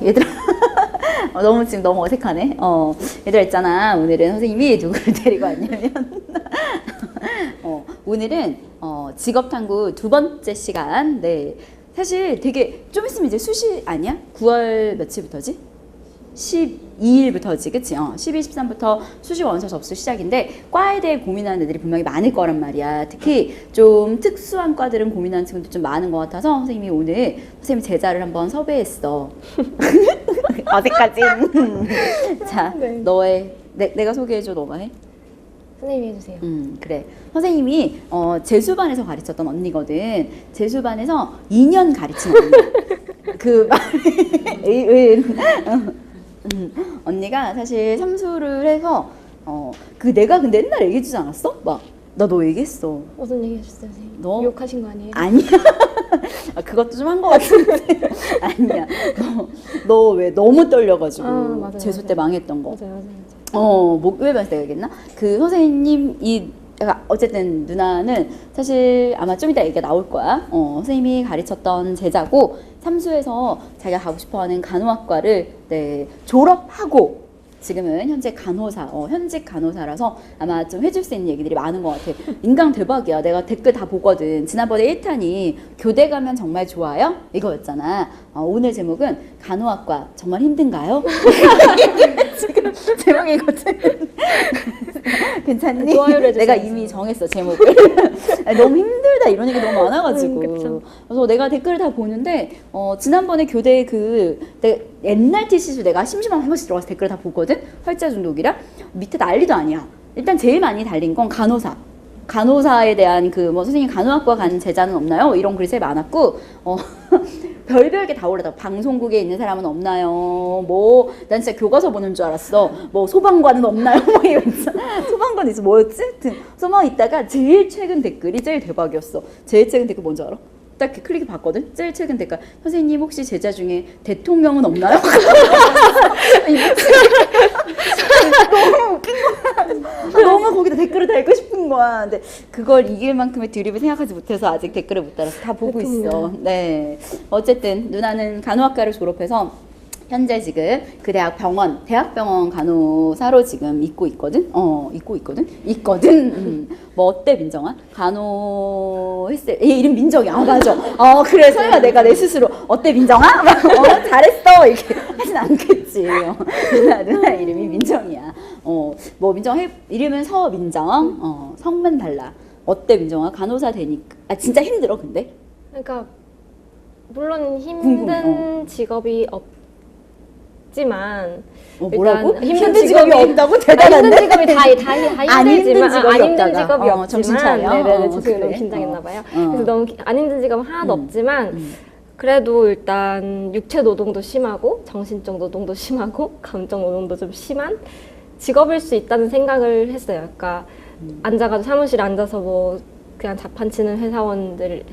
얘들아. 너무 지금 너무 어색하네. 얘들아 있잖아. 오늘은 선생님이 누구를 데리고 왔냐면 오늘은 직업탐구 두 번째 시간. 네. 사실 되게 좀 있으면 이제 수시 아니야? 9월 며칠부터지? 12일부터지, 그치? 12, 13부터 수시 원서 접수 시작인데 과에 대해 고민하는 애들이 분명히 많을 거란 말이야. 특히 좀 특수한 과들은 고민하는 친구들 좀 많은 것 같아서 선생님이 오늘 선생님 제자를 한번 섭외했어. 어디까지? 자, 네. 너의 내가 소개해줘. 너가 해? 선생님이 해주세요. 그래. 선생님이 재수반에서 가르쳤던 언니거든. 재수반에서 2년 가르친 언니. 그 언니가 사실 삼수를 해서 내가 근데 옛날에 얘기해주지 않았어? 막 나 너 얘기했어. 무슨 얘기 해주셨어요, 선생님? 너? 욕하신 거 아니에요? 아니야. 그것도 좀 한 거 같은데. 아니야. 너 왜 너무 떨려가지고 맞아요, 재수 때 망했던 거. 맞아요. 목요일반에서 내가 얘기했나? 그 선생님 어쨌든 누나는 사실 아마 좀 이따 얘기가 나올 거야. 선생님이 가르쳤던 제자고 삼수에서 자기가 가고 싶어하는 간호학과를 졸업하고 지금은 현재 간호사, 현직 간호사라서 아마 좀 해줄 수 있는 얘기들이 많은 것 같아. 인강 대박이야. 내가 댓글 다 보거든. 지난번에 1탄이 교대 가면 정말 좋아요? 이거였잖아. 오늘 제목은 간호학과 정말 힘든가요? 지금 제목이거든. 괜찮니? 좋아요를 해주세요. 내가 이미 정했어, 제목을. 너무 힘들다 이런 얘기 너무 많아가지고. 그래서 내가 댓글을 다 보는데 지난번에 교대 옛날 TC수 내가 심심하면 한 번씩 들어가서 댓글을 다 보거든? 활자 중독이라 밑에 난리도 아니야. 일단 제일 많이 달린 건 간호사. 간호사에 대한 선생님 간호학과 간 제자는 없나요? 이런 글이 제일 많았고 별별 게 다 올라다. 방송국에 있는 사람은 없나요? 난 진짜 교과서 보는 줄 알았어. 소방관은 없나요? 소방관 있어. 뭐였지? 소방 있다가 제일 최근 댓글이 제일 대박이었어. 제일 최근 댓글 뭔지 알아? 딱 이렇게 클릭해 봤거든? 제일 최근 댓글. 선생님 혹시 제자 중에 대통령은 없나요? 너무 웃긴 거야. 너무 거기다 댓글을 달고 싶은 거야. 근데 그걸 이길 만큼의 드립을 생각하지 못해서 아직 댓글을 못 달아서 다 보고 있어. 네. 어쨌든 누나는 간호학과를 졸업해서 현재 지금 그 대학병원 간호사로 지금 있고 있거든? 있거든? 뭐 어때, 민정아? 얘 이름 민정이야. 맞아. 그래, 설마 내가 내 스스로, 어때, 민정아? 잘했어. 이렇게 하진 않겠지. 누나 이름이 민정이야. 민정 이름은 서민정. 성만 달라. 어때, 민정아? 간호사 되니까. 진짜 힘들어, 근데? 그러니까, 물론 힘든 직업이 없지만 뭐라고? 힘든 직업이 없다고? 대단한데? 힘든 직업이 다 힘들지만 안 힘든 직업이 없지만 정신 차려. 네네네. 죄송해요. 너무 긴장했나 봐요. 그래서 너무 안 힘든 직업은 하나도 없지만 그래도 일단 육체 노동도 심하고 정신적 노동도 심하고 감정 노동도 좀 심한 직업일 수 있다는 생각을 했어요. 그러니까 앉아가지고 사무실에 앉아서 그냥 자판치는 회사원들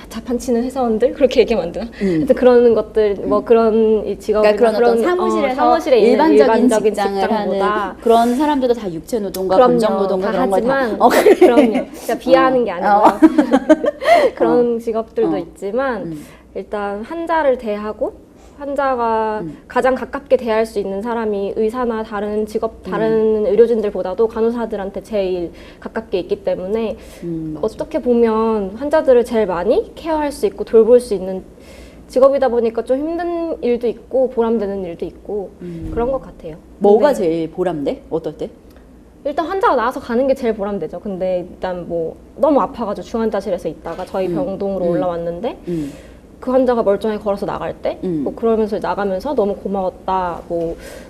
그렇게 얘기하면 안 되나? 하여튼 그런 것들 그런 이 직업이나 그러니까 그런 사무실에서 사무실에 일반적인 직장을 하는 그런 사람들도 다 육체 노동과 감정 노동과 그런 걸 다 그럼요. 그러니까 비하하는 게 아니고요. 그런 직업들도 있지만 일단 환자를 대하고 환자가 가장 가깝게 대할 수 있는 사람이 의사나 다른 의료진들보다도 간호사들한테 제일 가깝게 있기 때문에 어떻게 보면 환자들을 제일 많이 케어할 수 있고 돌볼 수 있는 직업이다 보니까 좀 힘든 일도 있고 보람되는 일도 있고 그런 것 같아요. 뭐가 제일 보람돼? 어떨 때? 일단 환자가 나와서 가는 게 제일 보람되죠. 근데 일단 너무 아파가지고 중환자실에서 있다가 저희 병동으로 올라왔는데 그 환자가 멀쩡하게 걸어서 나갈 때 그러면서 나가면서 너무 고마웠다,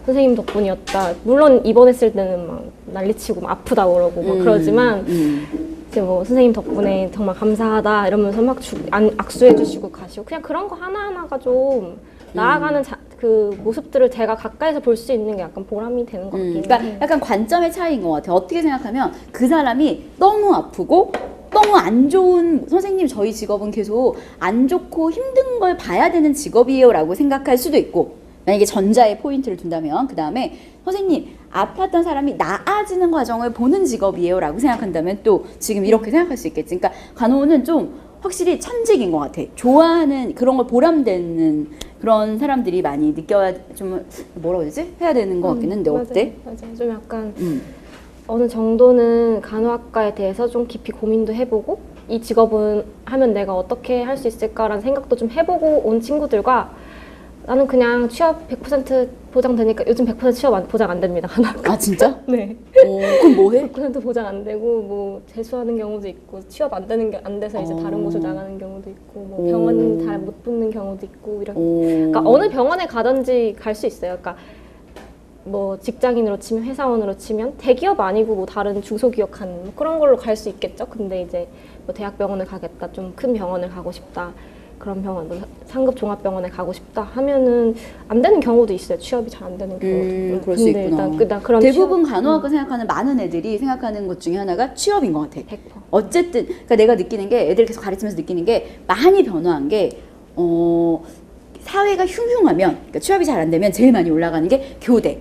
선생님 덕분이었다. 물론 입원했을 때는 막 난리치고 아프다 그러고 그러지만 이제 선생님 덕분에 정말 감사하다 이러면서 막 악수해 주시고 가시고 그냥 그런 거 하나하나가 좀 나아가는 그 모습들을 제가 가까이서 볼 수 있는 게 약간 보람이 되는 것 같긴 해요. 그러니까 약간 관점의 차이인 것 같아요. 어떻게 생각하면 그 사람이 너무 아프고 너무 안 좋은, 선생님 저희 직업은 계속 안 좋고 힘든 걸 봐야 되는 직업이에요 라고 생각할 수도 있고, 만약에 전자의 포인트를 둔다면 그 다음에 선생님 아팠던 사람이 나아지는 과정을 보는 직업이에요 라고 생각한다면 또 지금 이렇게 생각할 수 있겠지. 그러니까 간호는 좀 확실히 천직인 것 같아. 좋아하는 그런 걸 보람되는 그런 사람들이 많이 느껴야 좀 뭐라고 해야 되지? 해야 되는 것 같긴 한데 어때? 맞아요. 좀 약간 어느 정도는 간호학과에 대해서 좀 깊이 고민도 해보고 이 직업은 하면 내가 어떻게 할 수 있을까라는 생각도 좀 해보고 온 친구들과 나는 그냥 취업 100% 보장되니까 요즘 100% 취업 보장 안 됩니다. 간호학과. 아 진짜? 네. 그럼 뭐 해? 100% 보장 안 되고 뭐 재수하는 경우도 있고 취업 안 되는 게 안 돼서 이제 다른 곳을 나가는 경우도 있고 뭐 병원 잘 못 붙는 경우도 있고 이런. 그러니까 어느 병원에 가든지 갈 수 있어요. 그러니까 뭐 직장인으로 치면 회사원으로 치면 대기업 아니고 뭐 다른 중소기업 한 뭐 그런 걸로 갈 수 있겠죠. 근데 이제 뭐 대학병원을 가겠다, 좀 큰 병원을 가고 싶다. 그런 병원, 뭐 상급 종합병원에 가고 싶다 하면은 안 되는 경우도 있어요. 취업이 잘 안 되는 경우도. 그럴 수 있구나. 일단 그런 대부분 간호학과 생각하는 많은 애들이 생각하는 것 중에 하나가 취업인 것 같아. 100%. 어쨌든 그러니까 내가 느끼는 게 애들 계속 가르치면서 느끼는 게 많이 변화한 게 사회가 흉흉하면 그러니까 취업이 잘 안 되면 제일 많이 올라가는 게 교대.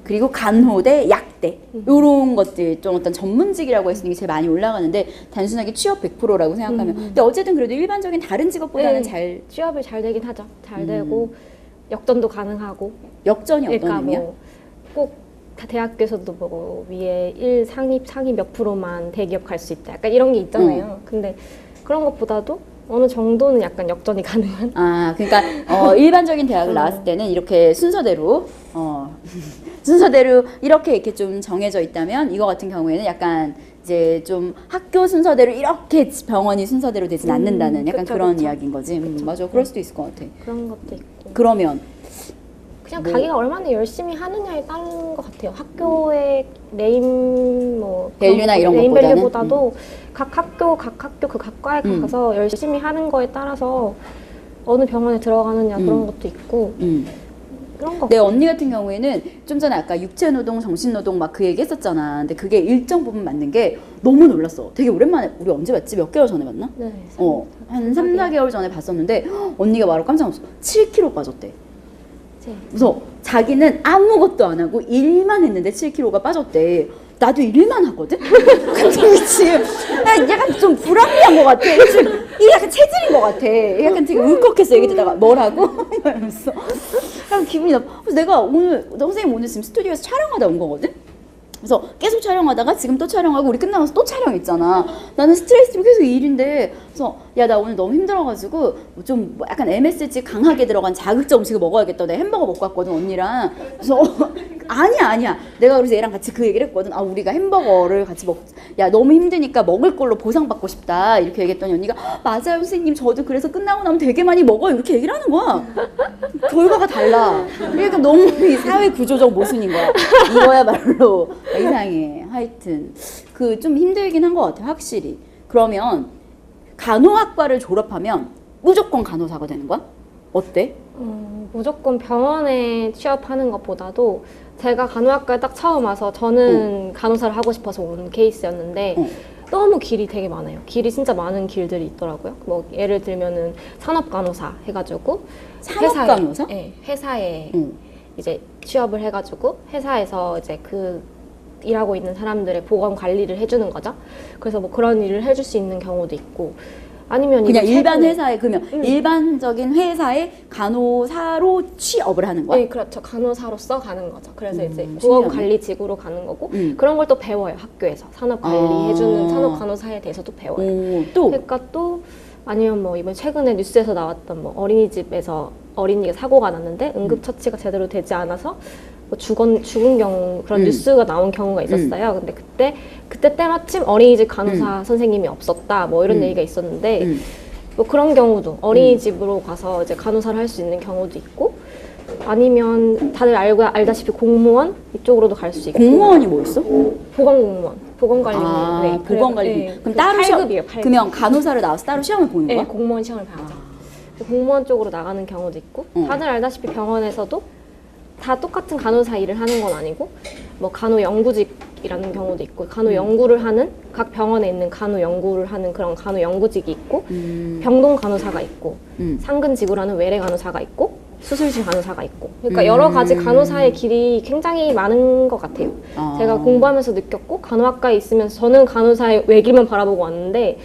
그리고 간호대, 약대 이런 것들 좀 어떤 전문직이라고 해서 이게 제일 많이 올라가는데 단순하게 취업 100%라고 생각하면 근데 어쨌든 그래도 일반적인 다른 직업보다는 잘 취업이 잘 되긴 하죠. 잘 되고 역전도 가능하고. 역전이 어떤 그러니까 의미야? 꼭 대학교에서도 뭐 위에 상위 몇 프로만 대기업 갈 수 있다. 약간 이런 게 있잖아요. 근데 그런 것보다도 어느 정도는 약간 역전이 가능한. 아, 그러니까 일반적인 대학을 나왔을 때는 이렇게 순서대로 순서대로 이렇게 좀 정해져 있다면 이거 같은 경우에는 약간 이제 좀 학교 순서대로 이렇게 병원이 순서대로 되진 않는다는 약간 그쵸, 그런 그쵸. 이야기인 거지. 맞아, 그럴 수도 있을 것 같아. 그런 것도 있고. 그러면 그냥 뭐- 자기가 얼마나 열심히 하느냐에 따른 것 같아요. 학교의 네임 밸류나 이런 네임 것보다는? 밸류보다도 각 학교 그 각과에 가서 열심히 하는 거에 따라서 어느 병원에 들어가느냐 그런 것도 있고 그런 거. 내 언니 같은 경우에는 좀 전에 아까 육체노동, 정신노동 막 그 얘기 했었잖아. 근데 그게 일정 부분 맞는 게 너무 놀랐어. 되게 오랜만에 우리 언제 봤지? 몇 개월 전에 봤나? 네, 한 3, 4개월 전에 봤었는데 언니가 말하고 깜짝 놀랐어. 7kg 빠졌대. 그래서 자기는 아무것도 안 하고 일만 했는데 7kg가 빠졌대. 나도 일만 하거든? 근데 지금 약간 좀 불합리한 것 같아. 지금 이게 약간 체질인 것 같아. 약간 되게 울컥했어. 얘기 듣다가 뭐라고? 이러면서 약간 기분이 나빠. 그래서 내가 오늘 선생님 오늘 지금 스튜디오에서 촬영하다 온 거거든? 그래서 계속 촬영하다가 지금 또 촬영하고 우리 끝나서 또 촬영했잖아. 나는 스트레스로 계속 이 일인데 그래서 야 나 오늘 너무 힘들어가지고 좀 약간 MSG 강하게 들어간 자극적 음식을 먹어야겠다. 내가 햄버거 먹고 왔거든 언니랑. 그래서 아니야. 내가 그래서 얘랑 같이 그 얘기를 했거든. 아 우리가 햄버거를 같이 야 너무 힘드니까 먹을 걸로 보상받고 싶다 이렇게 얘기했더니 언니가 맞아요 선생님 저도 그래서 끝나고 나면 되게 많이 먹어요 이렇게 얘기를 하는 거야. 결과가 달라. 그러니까 너무 이 사회 구조적 모순인 거야. 이거야말로 이상해. 하여튼 그 좀 힘들긴 한 것 같아 확실히. 그러면 간호학과를 졸업하면 무조건 간호사가 되는 거야? 어때? 무조건 병원에 취업하는 것보다도 제가 간호학과에 딱 처음 와서 저는 간호사를 하고 싶어서 온 케이스였는데 너무 길이 되게 많아요. 길이 진짜 많은 길들이 있더라고요. 뭐 예를 들면은 산업간호사 해가지고 산업간호사? 네, 회사에 이제 취업을 해가지고 회사에서 이제 일하고 있는 사람들의 보건 관리를 해주는 거죠. 그래서 뭐 그런 일을 해줄 수 있는 경우도 있고 아니면 그냥 일반 최근에- 회사에 그러면 일반적인 회사에 간호사로 취업을 하는 거야? 네, 그렇죠. 간호사로서 가는 거죠. 그래서 이제 신기하네. 보건관리직으로 가는 거고 그런 걸 또 배워요. 학교에서 산업관리해주는 산업간호사에 대해서도 배워요. 또 그러니까 또 아니면 뭐 이번 최근에 뉴스에서 나왔던 뭐 어린이집에서 어린이가 사고가 났는데 응급처치가 제대로 되지 않아서 뭐 죽은 경우 그런 뉴스가 나온 경우가 있었어요. 근데 그때 때마침 어린이집 간호사 선생님이 없었다 뭐 이런 얘기가 있었는데 뭐 그런 경우도 어린이집으로 가서 이제 간호사를 할 수 있는 경우도 있고 아니면 다들 알다시피 공무원 이쪽으로도 갈 수 있고 공무원이 뭐 있어? 보건공무원 보건관리님 아, 보건관리. 그럼 따로 시험, 8급이에요. 8급. 그러면 간호사를 나와서 따로 시험을 보는 네, 거야? 공무원 시험을 봐야죠. 공무원 쪽으로 나가는 경우도 있고 다들 알다시피 병원에서도 다 똑같은 간호사 일을 하는 건 아니고 뭐 간호연구직이라는 경우도 있고 간호연구를 하는 각 병원에 있는 간호연구를 하는 그런 간호연구직이 있고 병동 간호사가 있고 상근지구라는 외래 간호사가 있고 수술실 간호사가 있고 그러니까 여러 가지 간호사의 길이 굉장히 많은 것 같아요. 제가 공부하면서 느꼈고 간호학과에 있으면서 저는 간호사의 외길만 바라보고 왔는데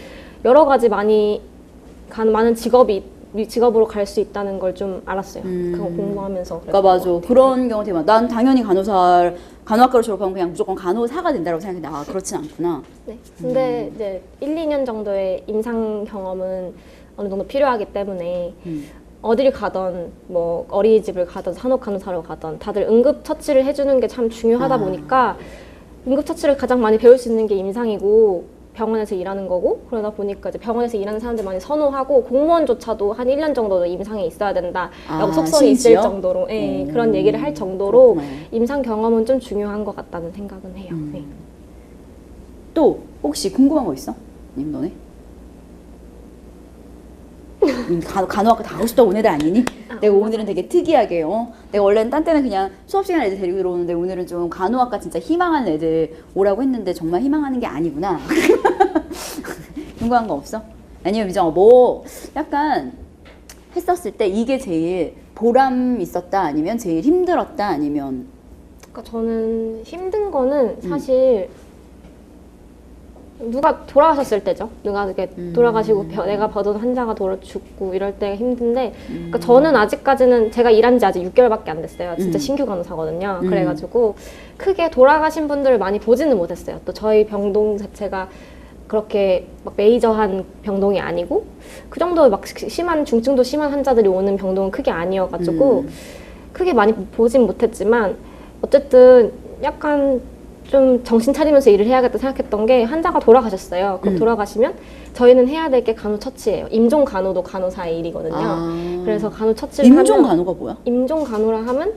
여러 가지 많은 직업이 직업으로 갈 수 있다는 걸 좀 알았어요. 그거 공부하면서. 그러니까 맞아. 그런 경우 되게 많아. 난 당연히 간호학과를 졸업하면 그냥 무조건 간호사가 된다고 생각했는데 아 그렇진 않구나. 네. 근데 이제 1, 2년 정도의 임상 경험은 어느 정도 필요하기 때문에 어디를 가던 뭐 어린이집을 가던 산업간호사로 가던 다들 응급처치를 해주는 게 참 중요하다 보니까 응급처치를 가장 많이 배울 수 있는 게 임상이고 병원에서 일하는 거고 그러다 보니까 이제 병원에서 일하는 사람들 많이 선호하고 공무원조차도 한 1년 정도도 임상에 있어야 된다라고 속성이 있을 정도로 그런 얘기를 할 정도로 그렇구나. 임상 경험은 좀 중요한 것 같다는 생각은 해요. 네. 또 혹시 궁금한 거 있어? 님 너네? 간호학과 다 하고 싶다고 온 애들 아니니? 내가 오늘은 되게 특이하게 내가 원래는 딴 때는 그냥 수업 시간에 애들 데리고 들어오는데 오늘은 좀 간호학과 진짜 희망하는 애들 오라고 했는데 정말 희망하는 게 아니구나. 궁금한 거 없어? 아니면 미정아 뭐 약간 했었을 때 이게 제일 보람 있었다 아니면 제일 힘들었다 아니면 그러니까 저는 힘든 거는 사실 누가 돌아가셨을 때죠. 누가 이렇게 돌아가시고 내가 보던 환자가 죽고 이럴 때가 힘든데 그러니까 저는 아직까지는 제가 일한 지 아직 6개월밖에 안 됐어요. 진짜 신규 간호사거든요. 그래가지고 크게 돌아가신 분들을 많이 보지는 못했어요. 또 저희 병동 자체가 그렇게 막 메이저한 병동이 아니고 그 정도 막 심한 중증도 심한 환자들이 오는 병동은 크게 아니어가지고 크게 많이 보진 못했지만 어쨌든 약간 좀 정신 차리면서 일을 해야겠다 생각했던 게 환자가 돌아가셨어요. 그럼 돌아가시면 저희는 해야 될 게 간호처치예요. 임종 간호도 간호사의 일이거든요. 그래서 간호처치를 임종 간호가 뭐야? 임종 간호라 하면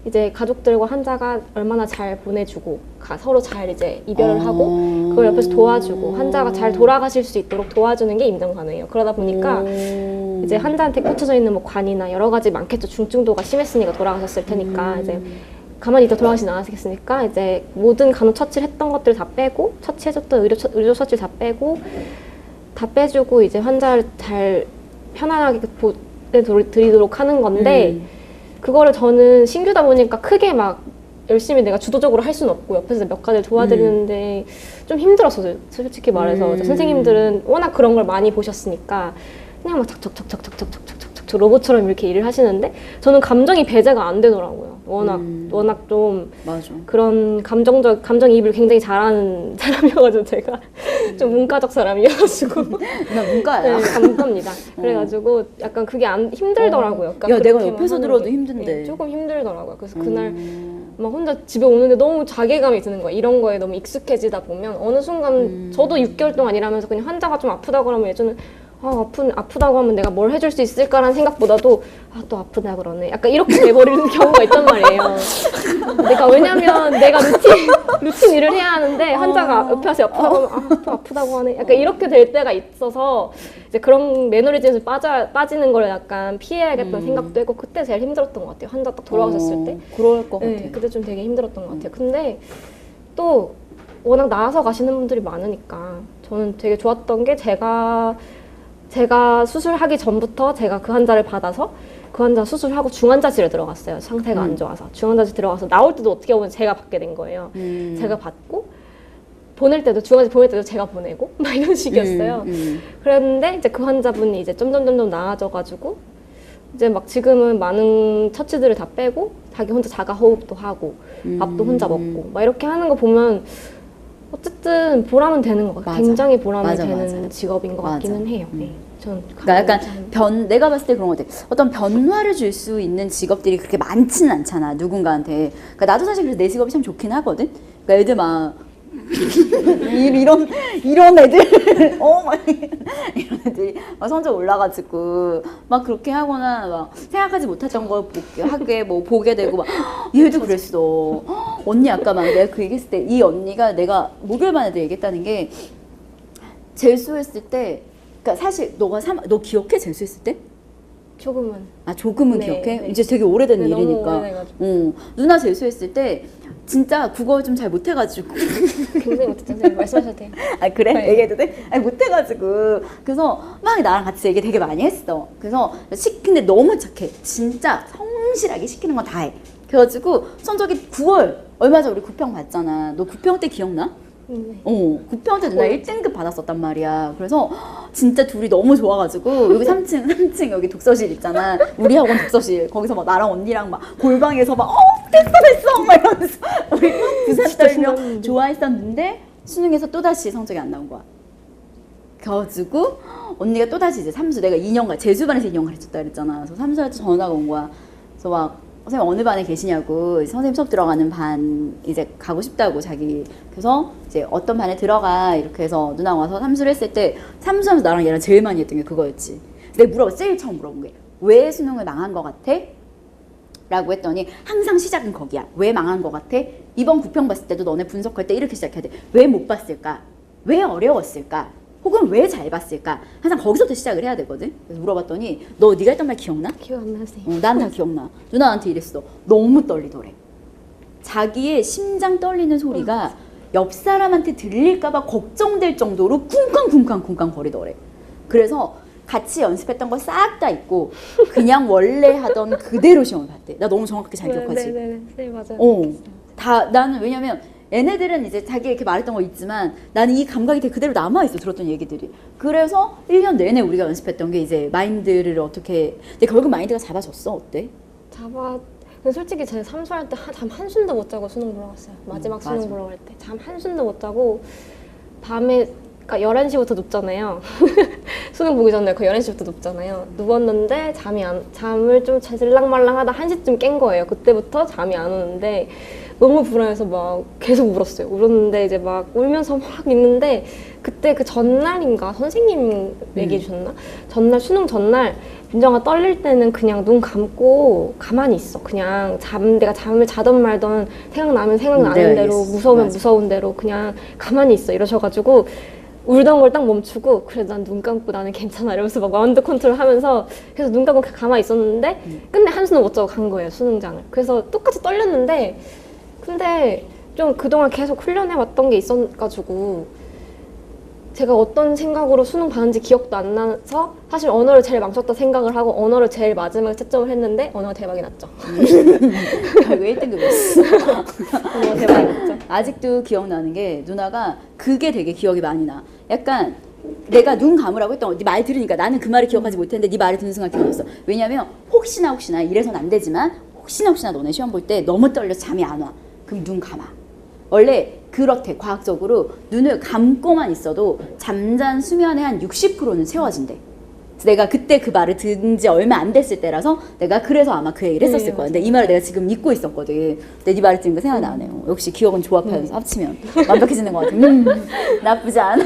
이제 가족들과 환자가 얼마나 잘 보내주고 서로 잘 이제 이별을 하고 그걸 옆에서 도와주고 환자가 잘 돌아가실 수 있도록 도와주는 게 임종 간호예요. 그러다 보니까 이제 환자한테 꽂혀져 있는 뭐 관이나 여러 가지 많겠죠. 중증도가 심했으니까 돌아가셨을 테니까 이제 가만히 있다 돌아가시지 않았겠습니까? 이제 모든 간호 처치를 했던 것들 다 빼고 처치해줬던 의료 처치 다 빼고 다 빼주고 이제 환자를 잘 편안하게 보내드리도록 하는 건데 그거를 저는 신규다 보니까 크게 막 열심히 내가 주도적으로 할 수는 없고 옆에서 몇 가지를 도와드리는데 좀 힘들었어요. 솔직히 말해서 선생님들은 워낙 그런 걸 많이 보셨으니까 그냥 막 척척척척척척척척척 로봇처럼 이렇게 일을 하시는데 저는 감정이 배제가 안 되더라고요. 워낙 좀 맞아. 그런 감정이입을 굉장히 잘하는 사람이어가지고 제가 좀 문과적 사람이어가지고 나 문과야. 네, 감사합니다. 그래가지고 약간 그게 힘들더라고요. 그러니까 야 내가 옆에서 들어도 힘든데. 네, 조금 힘들더라고요. 그래서 그날 막 혼자 집에 오는데 너무 자괴감이 드는 거야. 이런 거에 너무 익숙해지다 보면 어느 순간 저도 6개월 동안 일하면서 그냥 환자가 좀 아프다 그러면 예전에 아프다고 하면 내가 뭘 해줄 수 있을까라는 생각보다도 또 아프다 그러네. 약간 이렇게 돼버리는 경우가 있단 말이에요. 왜냐면 내가 루틴 일을 해야 하는데 환자가 옆에 와서 또 아프다고 하네. 약간 이렇게 될 때가 있어서 이제 그런 매너리즘에서 빠지는 걸 약간 피해야겠다는 생각도 했고 그때 제일 힘들었던 것 같아요. 환자 딱 돌아가셨을 때. 그럴 것 같아. 그때 좀 되게 힘들었던 것 같아요. 근데 또 워낙 나아서 가시는 분들이 많으니까 저는 되게 좋았던 게 제가 수술하기 전부터 제가 그 환자를 받아서 그 환자 수술하고 중환자실에 들어갔어요. 상태가 안 좋아서. 중환자실 들어가서 나올 때도 어떻게 보면 제가 받게 된 거예요. 제가 받고 중환자실 보낼 때도 제가 보내고 막 이런 식이었어요. 그랬는데 이제 그 환자분이 이제 점점 나아져가지고 이제 막 지금은 많은 처치들을 다 빼고 자기 혼자 자가 호흡도 하고 밥도 혼자 먹고 막 이렇게 하는 거 보면 어쨌든 보람은 되는 것 같아요. 굉장히 보람이 되는 직업인 것 같기는 해요. 네. 전 그러니까 약간 내가 봤을 때 그런 것 같아. 어떤 변화를 줄 수 있는 직업들이 그렇게 많지는 않잖아 누군가한테. 그러니까 나도 사실 그래서 내 직업이 참 좋긴 하거든. 그러니까 애들 막 이런 애들 막 이런 애들이 막 성적 올라가지고 막 그렇게 하거나 막 생각하지 못했던 걸 보게 되고 막 얘도 그랬어. 언니 아까 막 내가 그 얘기했을 때 이 언니가 내가 목요일반 애들 얘기했다는 게 재수했을 때 그러니까 사실 너 기억해 재수했을 때? 조금은. 조금은 네, 기억해? 네. 이제 되게 오래된 네, 일이니까. 너무 오래돼가지고. 누나 재수했을 때 진짜 국어 좀 잘 못해가지고 굉장히 못했죠. 선생님 말씀하셔도 돼요. 그래? 네. 얘기해도 돼? 못해가지고 그래서 막 나랑 같이 얘기 되게 많이 했어. 그래서 근데 너무 착해. 진짜 성실하게 시키는 건 다 해. 그래가지고 성적이 9월 얼마 전에 우리 9평 봤잖아. 너 9평 때 기억나? 구평 때 누나 1등급 받았었단 말이야. 그래서 진짜 둘이 너무 좋아가지고 여기 3층 여기 독서실 있잖아. 우리 학원 독서실. 거기서 막 나랑 언니랑 막 골방에서 막 됐어 막 이러면서 우리 부산 떨며 좋아했었는데 수능에서 또다시 성적이 안 나온 거야. 그래가지고 언니가 또다시 이제 삼수, 내가 2년간 제수반에서 2년 가르쳤다 그랬잖아. 그래서 삼수할 때 전화가 온 거야. 그래서 막 선생님 어느 반에 계시냐고, 선생님 수업 들어가는 반 이제 가고 싶다고 자기. 그래서 이제 어떤 반에 들어가 이렇게 해서 누나 와서 삼수를 했을 때 삼수하면서 나랑 얘랑 제일 많이 했던 게 그거였지. 내가 제일 처음 물어본 게 왜 수능을 망한 것 같아? 라고 했더니 항상 시작은 거기야. 왜 망한 것 같아? 이번 구평 봤을 때도 너네 분석할 때 이렇게 시작해야 돼. 왜 못 봤을까? 왜 어려웠을까? 혹은 왜 잘 봤을까? 항상 거기서부터 시작을 해야 되거든. 그래서 물어봤더니 너 네가 했던 말 기억나? 기억 안 나세요? 난 다 기억나. 누나 나한테 이랬어. 너무 떨리더래. 자기의 심장 떨리는 소리가 옆 사람한테 들릴까봐 걱정될 정도로 쿵쾅쿵쾅쿵쾅 거리더래. 그래서 같이 연습했던 거 싹 다 잊고 그냥 원래 하던 그대로 시험을 봤대. 나 너무 정확하게 잘 기억하지? 네, 맞아요. 나는 왜냐면 얘네들은 이제 자기 이렇게 말했던 거 있지만 나는 이 감각이 되게 그대로 남아있어. 들었던 얘기들이. 그래서 1년 내내 우리가 연습했던 게 이제 마인드를 어떻게. 근데 결국 마인드가 잡아졌어. 어때? 근데 솔직히 제가 삼수할 때 잠 한숨도 못 자고 수능 보러 갔어요. 마지막 수능 맞아. 보러 갈 때 잠 한숨도 못 자고 밤에, 그러니까 11시부터 눕잖아요. 수능 보기 전에 그 11시부터 눕잖아요. 누웠는데 잠을 좀 잘랑말랑 하다 1시쯤 깬 거예요. 그때부터 잠이 안 오는데 너무 불안해서 막 계속 울었어요. 울었는데 이제 막 울면서 막 있는데 그때 그 전날인가 선생님 얘기해 주셨나? 수능 전날 민정아 떨릴 때는 그냥 눈 감고 가만히 있어. 그냥 내가 잠을 자던 말던 생각나면 생각나는 대로, 무서우면 맞아. 무서운 대로 그냥 가만히 있어. 이러셔가지고 울던 걸 딱 멈추고 그래 난 눈 감고 나는 괜찮아 이러면서 막 마인드 컨트롤 하면서 그래서 눈 감고 가만히 있었는데 끝내 한숨도 못 자고 간 거예요. 수능장을. 그래서 똑같이 떨렸는데 근데 좀 그동안 계속 훈련해왔던 게 있어가지고 제가 어떤 생각으로 수능 봤는지 기억도 안 나서 사실 언어를 제일 망쳤다 생각을 하고 언어를 제일 마지막에 채점을 했는데 언어가 대박이 났죠. 결국 1등급이었어. 언어가 대박이 났죠. 아직도 기억나는 게 누나가 그게 되게 기억이 많이 나. 약간 내가 눈 감으라고 했던 네 말 들으니까 나는 그 말을 기억하지 못했는데 네 말을 듣는 순간 기억났어. 왜냐면 혹시나 이래선 안 되지만 혹시나 너네 시험 볼 때 너무 떨려서 잠이 안 와. 그럼 눈 감아. 원래 그렇대. 과학적으로 눈을 감고만 있어도 잠잔 수면의 한 60%는 채워진대. 내가 그때 그 말을 듣은 지 얼마 안 됐을 때라서 내가 그래서 아마 그 얘기를 했었을 거야. 근데 이 말을 내가 지금 잊고 있었거든. 근데 네 말을 들으니까 생각나네요. 역시 기억은 조합하면서 합치면 완벽해지는 것 같아. 나쁘지 않아.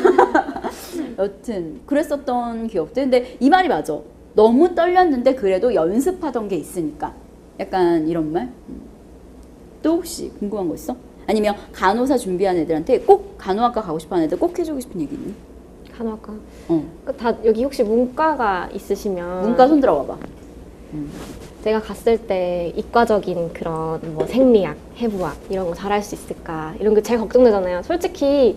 여튼 그랬었던 기억들. 근데 이 말이 맞아. 너무 떨렸는데 그래도 연습하던 게 있으니까. 약간 이런 말? 또 혹시 궁금한 거 있어? 아니면 간호사 준비하는 애들한테 꼭 간호학과 가고 싶어하는 애들 꼭 해주고 싶은 얘기 있니? 간호학과. 다 여기 혹시 문과가 있으시면 문과 손 들어봐봐. 제가 갔을 때 이과적인 그런 뭐 생리학, 해부학 이런 거 잘할 수 있을까 이런 게 제일 걱정되잖아요. 솔직히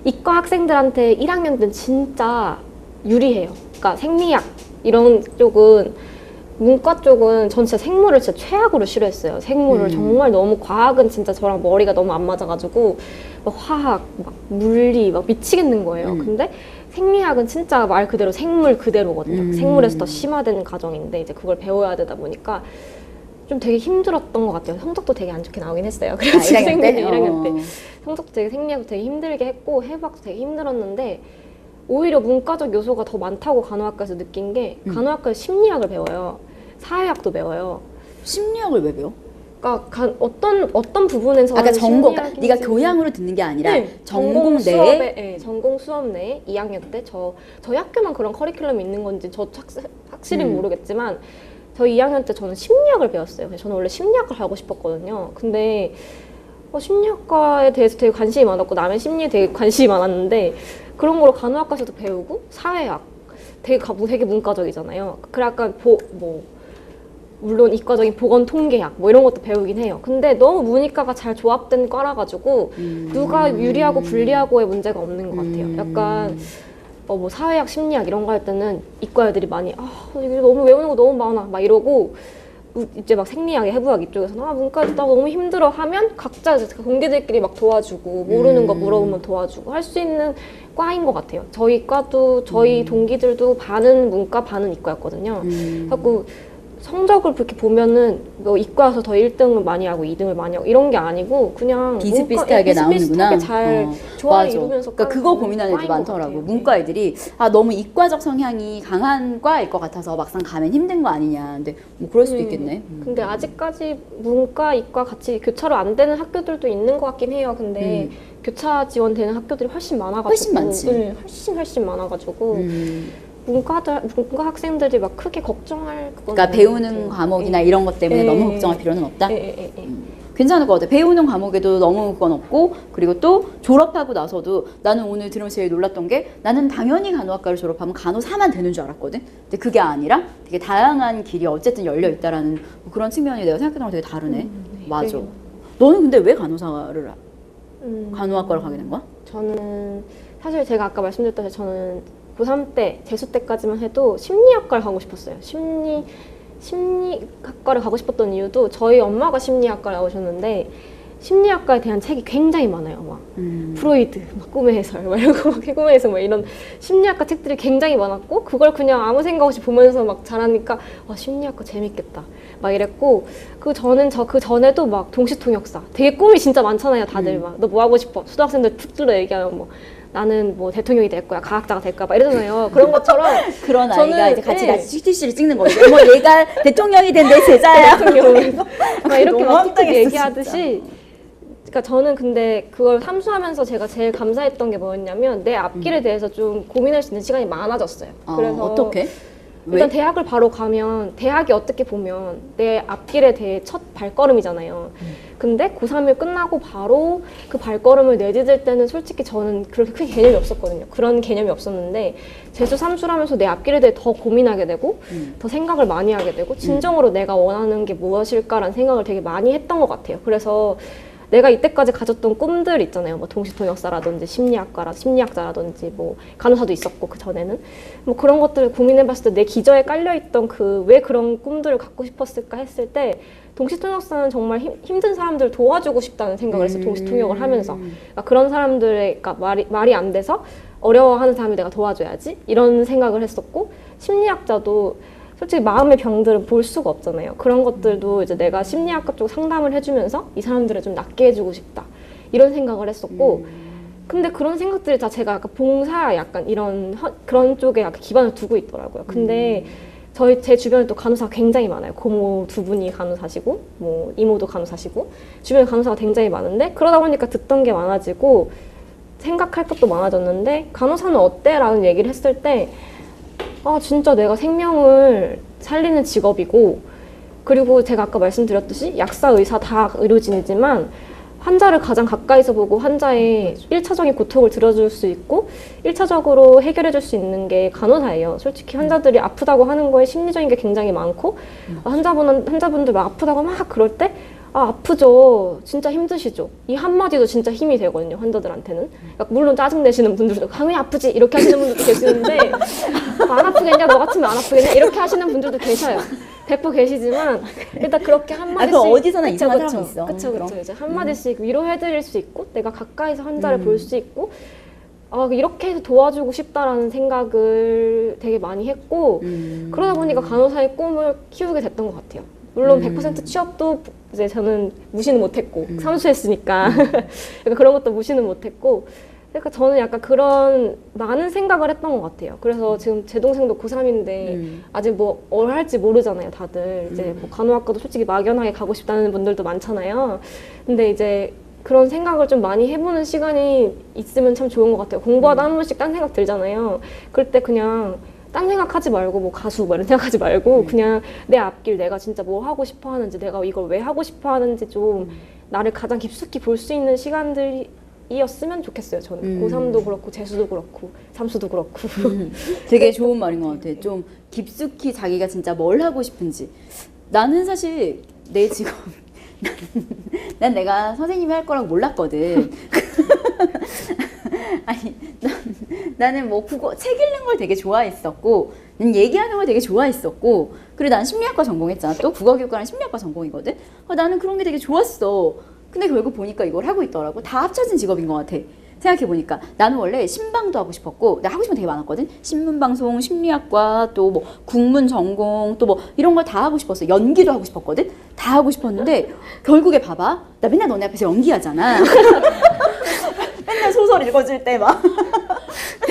이과 학생들한테 1학년 때는 진짜 유리해요. 그러니까 생리학 이런 쪽은 문과 쪽은 전 진짜 생물을 진짜 최악으로 싫어했어요. 생물을 정말 너무 과학은 진짜 저랑 머리가 너무 안 맞아가지고 막 화학, 막 물리 막 미치겠는 거예요. 근데 생리학은 진짜 말 그대로 생물 그대로거든요. 생물에서 더 심화된 과정인데 이제 그걸 배워야 되다 보니까 좀 되게 힘들었던 것 같아요. 성적도 되게 안 좋게 나오긴 했어요. 그래서 1학년 때? 1학년 때 성적도 되게 생리학도 되게 힘들게 했고 해부학도 되게 힘들었는데 오히려 문과적 요소가 더 많다고 간호학과에서 느낀 게 간호학과에서 심리학을 배워요. 사회학도 배워요. 심리학을 왜 배워? 그러니까 어떤 부분에서 아까 전공, 그러니까 네가 교양으로 듣는 게 아니라 전공 내에 전공 수업 내에 2학년 때 저희 학교만 그런 커리큘럼이 있는 건지 저 확실히 모르겠지만 저희 2학년 때 저는 심리학을 배웠어요. 그래서 저는 원래 심리학을 하고 싶었거든요. 근데 심리학과에 대해서 되게 관심이 많았고 남의 심리에 되게 관심이 많았는데 그런 거를 간호학과에서도 배우고 사회학 되게 문과적이잖아요. 그래 약간 물론 이과적인 보건 통계학 뭐 이런 것도 배우긴 해요. 근데 너무 문이과가 잘 조합된 과라 가지고 누가 유리하고 불리하고의 문제가 없는 것 같아요. 약간 뭐 사회학, 심리학 이런 거 할 때는 이과 애들이 많이 이게 너무 외우는 거 너무 많아 막 이러고 이제 막 생리학, 해부학 이쪽에서는 문과 나 너무 힘들어 하면 각자 동기들끼리 막 도와주고 모르는 거 물어보면 도와주고 할 수 있는 과인 것 같아요. 저희 과도 저희 동기들도 반은 문과 반은 이과였거든요. 자꾸 성적을 그렇게 보면은 뭐 이과에서 더 1등을 많이 하고 2등을 많이 하고 이런 게 아니고 그냥 비슷비슷하게 나오는구나. 잘 조화를 맞아. 이루면서 그러니까 그거 고민하는 애들 많더라고. 문과 애들이 너무 이과적 성향이 강한 과일 것 같아서 막상 가면 힘든 거 아니냐. 근데 뭐 그럴 수도 있겠네. 근데 아직까지 문과, 이과 같이 교차로 안 되는 학교들도 있는 것 같긴 해요. 근데 교차 지원되는 학교들이 훨씬 많아가지고 훨씬 많지. 네, 훨씬 많아가지고 문과 학생들이 막 크게 걱정할 그건 그러니까 배우는 같아요. 과목이나 이런 것 때문에 너무 걱정할 필요는 없다. 괜찮을 것 같아. 배우는 과목에도 너무 그건 없고, 그리고 또 졸업하고 나서도 나는 오늘 들으면서 제일 놀랐던 게 나는 당연히 간호학과를 졸업하면 간호사만 되는 줄 알았거든. 근데 그게 아니라 되게 다양한 길이 어쨌든 열려 있다라는 뭐 그런 측면이 내가 생각했던 거랑 되게 다르네. 맞아. 그래요. 너는 근데 왜 간호학과를 가게 된 거야? 저는 사실 제가 아까 말씀드렸다시피 저는 고3 때, 재수 때까지만 해도 심리학과를 가고 싶었어요. 심리학과를 가고 싶었던 이유도 저희 엄마가 심리학과를 나오셨는데 심리학과에 대한 책이 굉장히 많아요. 막 프로이드, 막 꿈의 해설, 막 이런 거, 막 꿈의 해설, 막 이런 심리학과 책들이 굉장히 많았고 그걸 그냥 아무 생각 없이 보면서 막 자라니까 심리학과 재밌겠다. 막 이랬고 그 전에도 막 동시통역사 되게 꿈이 진짜 많잖아요. 다들 막 너 뭐 하고 싶어? 초등학생들 툭 뚫어 얘기하면 뭐 나는 뭐 대통령이 될 거야, 과학자가 될 거야, 막 이러잖아요. 그런 것처럼 그런 아이가 이제 같이 네. 같이 CTC를 찍는 거죠. 뭐 얘가 대통령이 된 내 제자야. 대통령 막 이렇게 너무 막 툭툭 황당했어, 얘기하듯이. 그러니까 저는 근데 그걸 삼수하면서 제가 제일 감사했던 게 뭐였냐면 내 앞길에 대해서 좀 고민할 수 있는 시간이 많아졌어요. 그래서 어떻게? 일단 대학을 바로 가면 대학이 어떻게 보면 내 앞길에 대해 첫 발걸음이잖아요. 근데 고3을 끝나고 바로 그 발걸음을 내디딜 때는 솔직히 저는 그렇게 크게 개념이 없었거든요. 그런 개념이 없었는데 재수 삼수를 하면서 내 앞길에 대해 더 고민하게 되고 더 생각을 많이 하게 되고 진정으로 내가 원하는 게 무엇일까라는 생각을 되게 많이 했던 것 같아요. 그래서 내가 이때까지 가졌던 꿈들 있잖아요. 뭐 동시통역사라든지 심리학자라든지 뭐 간호사도 있었고 그 전에는 뭐 그런 것들을 고민해봤을 때 내 기저에 깔려있던 그 왜 그런 꿈들을 갖고 싶었을까 했을 때 동시통역사는 정말 힘든 사람들을 도와주고 싶다는 생각을 했어요. 동시통역을 하면서 그러니까 그런 사람들의 그러니까 말이 안 돼서 어려워하는 사람을 내가 도와줘야지 이런 생각을 했었고 심리학자도 솔직히 마음의 병들은 볼 수가 없잖아요. 그런 것들도 이제 내가 심리학과 쪽 상담을 해주면서 이 사람들을 좀 낫게 해주고 싶다. 이런 생각을 했었고, 근데 그런 생각들이 다 제가 약간 봉사 약간 그런 쪽에 약간 기반을 두고 있더라고요. 근데 제 주변에 또 간호사가 굉장히 많아요. 고모 2분이 간호사시고, 뭐 이모도 간호사시고, 주변에 간호사가 굉장히 많은데, 그러다 보니까 듣던 게 많아지고, 생각할 것도 많아졌는데, 간호사는 어때? 라는 얘기를 했을 때, 진짜 내가 생명을 살리는 직업이고 그리고 제가 아까 말씀드렸듯이 약사, 의사 다 의료진이지만 환자를 가장 가까이서 보고 환자의 1차적인 고통을 들어줄 수 있고 1차적으로 해결해 줄 수 있는 게 간호사예요. 솔직히 환자들이 아프다고 하는 거에 심리적인 게 굉장히 많고 환자분들 막 아프다고 막 그럴 때 아프죠. 진짜 힘드시죠. 이 한마디도 진짜 힘이 되거든요, 환자들한테는. 그러니까 물론 짜증내시는 분들도 당연히 아프지 이렇게 하시는 분들도 계시는데 안 아프겠냐, 너 같으면 안 아프겠냐 이렇게 하시는 분들도 계셔요. 100% 계시지만 일단 그렇게 한마디씩 어디서나 이상한 사람이 있어. 그쵸. 이제 한마디씩 위로해드릴 수 있고 내가 가까이서 환자를 볼 수 있고 이렇게 해서 도와주고 싶다라는 생각을 되게 많이 했고 그러다 보니까 간호사의 꿈을 키우게 됐던 것 같아요. 물론 100% 취업도 이제 저는 무시는 못했고 삼수했으니까 약간 그런 것도 무시는 못했고 그러니까 저는 약간 그런 많은 생각을 했던 것 같아요. 그래서 지금 제 동생도 고3인데 아직 뭐 할지 모르잖아요, 다들. 이제 뭐 간호학과도 솔직히 막연하게 가고 싶다는 분들도 많잖아요. 근데 이제 그런 생각을 좀 많이 해보는 시간이 있으면 참 좋은 것 같아요. 공부하다 한 번씩 딴 생각 들잖아요. 그럴 때 그냥 딴 생각하지 말고 뭐 가수 뭐 이런 생각하지 말고 그냥 내 앞길 내가 진짜 뭐 하고 싶어 하는지 내가 이걸 왜 하고 싶어 하는지 좀 나를 가장 깊숙이 볼 수 있는 시간들이었으면 좋겠어요. 저는 고3도 그렇고 재수도 그렇고 삼수도 그렇고 되게 좋은 말인 것 같아. 좀 깊숙이 자기가 진짜 뭘 하고 싶은지. 나는 사실 내 직업 난 내가 선생님이 할 거라고 몰랐거든. 아니 나는 뭐 책 읽는 걸 되게 좋아했었고 얘기하는 걸 되게 좋아했었고, 그리고 난 심리학과 전공했잖아. 또 국어교육과는 심리학과 전공이거든. 나는 그런 게 되게 좋았어. 근데 결국 보니까 이걸 하고 있더라고. 다 합쳐진 직업인 것 같아. 생각해보니까 나는 원래 신방도 하고 싶었고, 내가 하고 싶은 거 되게 많았거든. 신문방송, 심리학과, 또 뭐 국문 전공, 또 뭐 이런 걸 다 하고 싶었어. 연기도 하고 싶었거든. 다 하고 싶었는데 결국에 봐봐. 나 맨날 너네 앞에서 연기하잖아. 맨날 소설 읽어줄 때 막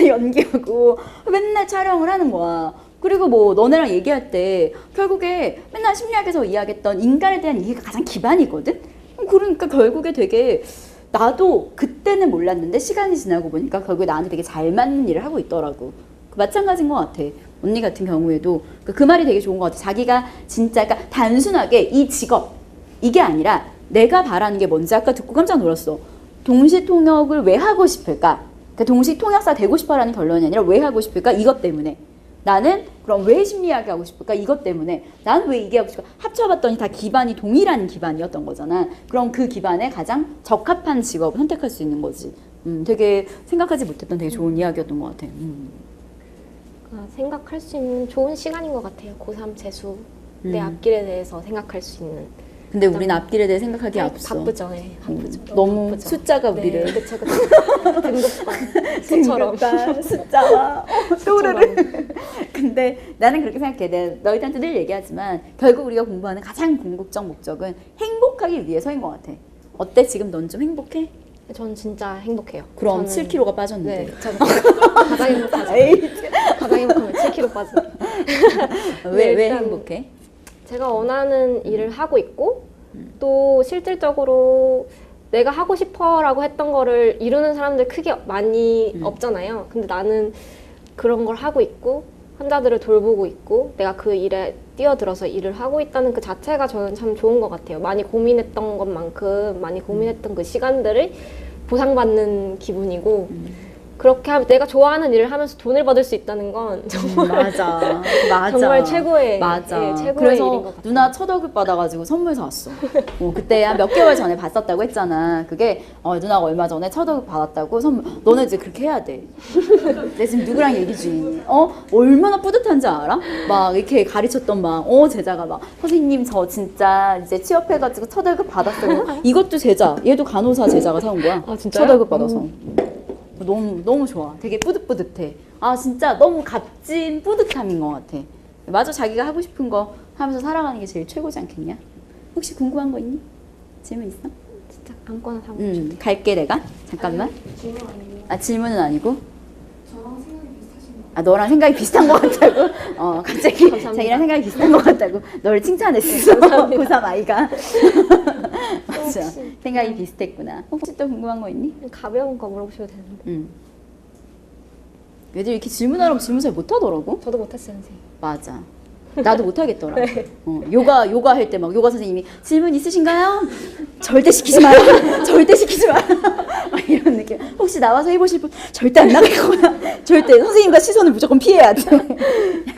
연기하고 맨날 촬영을 하는 거야. 그리고 뭐 너네랑 얘기할 때 결국에 맨날 심리학에서 이야기했던 인간에 대한 이해가 가장 기반이거든. 그러니까 결국에 되게 나도 그때는 몰랐는데 시간이 지나고 보니까 결국에 나한테 되게 잘 맞는 일을 하고 있더라고. 마찬가지인 것 같아. 언니 같은 경우에도 그 말이 되게 좋은 것 같아. 자기가 진짜 그러니까 단순하게 이 직업 이게 아니라 내가 바라는 게 뭔지 아까 듣고 깜짝 놀랐어. 동시통역을 왜 하고 싶을까? 그러니까 동시통역사 되고 싶어라는 결론이 아니라 왜 하고 싶을까? 이것 때문에. 나는 그럼 왜 심리학이 하고 싶을까? 이것 때문에. 나는 왜 이게 하고 싶을까? 합쳐봤더니 다 기반이 동일한 기반이었던 거잖아. 그럼 그 기반에 가장 적합한 직업을 선택할 수 있는 거지. 되게 생각하지 못했던 되게 좋은 이야기였던 것 같아. 생각할 수 있는 좋은 시간인 것 같아요. 고3 재수 내 앞길에 대해서 생각할 수 있는. 근데 우린 앞길에 대해 생각하기 앞서. 바쁘죠. 네, 바쁘죠. 너무 바쁘죠. 숫자가 우리를. 네, 그쵸. 등급과 수처럼. 숫자와 또르르. 근데 나는 그렇게 생각해. 내가 너희들한테 늘 얘기하지만 결국 우리가 공부하는 가장 궁극적 목적은 행복하기 위해서인 것 같아. 어때? 지금 넌 좀 행복해? 전 진짜 행복해요. 그럼 저는, 7kg가 빠졌는데. 네, 저는 가장 행복하죠. 가장 행복하면 7kg 빠져. 왜 행복해? 제가 원하는 일을 하고 있고 또 실질적으로 내가 하고 싶어라고 했던 거를 이루는 사람들 크게 많이 없잖아요. 근데 나는 그런 걸 하고 있고 환자들을 돌보고 있고 내가 그 일에 뛰어들어서 일을 하고 있다는 그 자체가 저는 참 좋은 것 같아요. 많이 고민했던 것만큼 많이 고민했던 그 시간들을 보상받는 기분이고 그렇게 하면 내가 좋아하는 일을 하면서 돈을 받을 수 있다는 건 정말 맞아. 정말 최고의 맞아. 예, 최고의 그래서 일인 것 같아요. 누나 첫 월급 받아가지고 선물 사왔어. 그때 한 몇 개월 전에 받았다고 했잖아. 그게 누나가 얼마 전에 첫 월급 받았다고 선물. 너네 이제 그렇게 해야 돼. 내 지금 누구랑 얘기 중이니? 얼마나 뿌듯한지 알아? 막 이렇게 가르쳤던 막 제자가 막 선생님 저 진짜 이제 취업해가지고 첫 월급 받았어요. 이것도 제자. 얘도 간호사 제자가 사온 거야. 아, 진짜요? 첫 월급 받아서. 너무 좋아. 되게 뿌듯뿌듯해. 진짜 너무 값진 뿌듯함인 것 같아. 마저 자기가 하고 싶은 거 하면서 살아가는 게 제일 최고지 않겠냐? 혹시 궁금한 거 있니? 질문 있어? 진짜 아무거나 다 물어주세요. 갈게 내가. 잠깐만. 질문 아니에요. 질문은 아니고. 저랑 생각이 비슷하신 것 너랑 생각이 비슷한 것 같다고. 갑자기 감사합니다. 자기랑 생각이 비슷한 것 같다고. 너를 칭찬했어. 고3 아이가. 맞아. 생각이 비슷했구나. 혹시 또 궁금한 거 있니? 가벼운 거 물어보셔도 되는데 애들 이렇게 질문하라고 질문 잘 못하더라고. 저도 못했어요 선생님. 맞아. 나도 못하겠더라. 요가 할 때 막 요가 선생님이 질문 있으신가요? 절대 시키지 마요. 절대 시키지 마요. 막 이런 느낌. 혹시 나와서 해보실 분 절대 안 나갈 거야. 절대 선생님과 시선을 무조건 피해야 돼.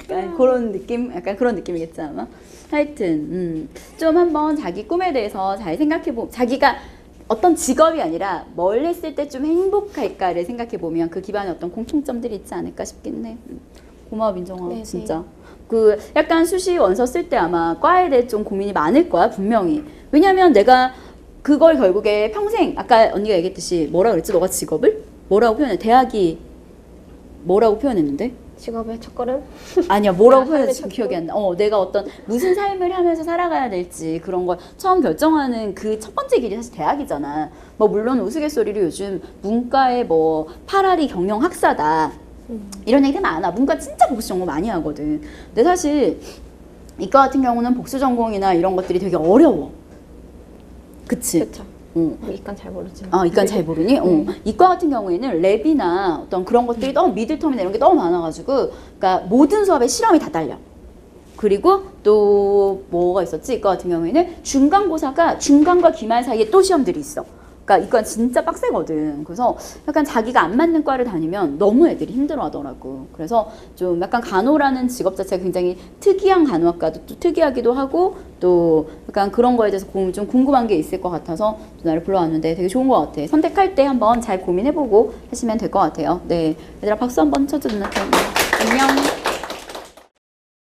약간 그런 느낌, 약간 그런 느낌이겠지 아마. 하여튼 좀 한번 자기 꿈에 대해서 잘 생각해보. 자기가 어떤 직업이 아니라 뭘 했을 때 좀 행복할까를 생각해보면 그 기반에 어떤 공통점들이 있지 않을까 싶긴 해. 고마워 민정아. 네, 진짜. 그 약간 수시 원서 쓸 때 아마 과에 대해 좀 고민이 많을 거야 분명히. 왜냐면 내가 그걸 결국에 평생 아까 언니가 얘기했듯이 뭐라 그랬지? 너가 직업을? 뭐라고 표현해? 대학이 뭐라고 표현했는데? 직업의 첫걸음? 아니야 뭐라고 삶의 표현했지? 첫걸음? 기억이 안 나. 내가 어떤 무슨 삶을 하면서 살아가야 될지 그런 걸 처음 결정하는 그 첫 번째 길이 사실 대학이잖아. 뭐 물론 우스갯소리로 요즘 문과에 뭐 파라리 경영 학사다 이런 얘기가 많아. 문과 진짜 복수 전공 많이 하거든. 근데 사실 이과 같은 경우는 복수 전공이나 이런 것들이 되게 어려워. 그치? 그렇죠. 이과는 잘 모르지. 이과는 잘 모르니? 이과 같은 경우에는 랩이나 어떤 그런 것들이 너무 미들텀이나 이런 게 너무 많아가지고, 그러니까 모든 수업에 실험이 다 딸려. 그리고 또 뭐가 있었지? 이과 같은 경우에는 중간고사가 중간과 기말 사이에 또 시험들이 있어. 그러니까 이과는 진짜 빡세거든. 그래서 약간 자기가 안 맞는 과를 다니면 너무 애들이 힘들어하더라고. 그래서 좀 약간 간호라는 직업 자체가 굉장히 특이한 간호학과도 또 특이하기도 하고 또 약간 그런 거에 대해서 좀 궁금한 게 있을 것 같아서 나를 불러왔는데 되게 좋은 것 같아. 선택할 때 한번 잘 고민해보고 하시면 될 것 같아요. 네, 얘들아 박수 한번 쳐줘 누나한테. 안녕.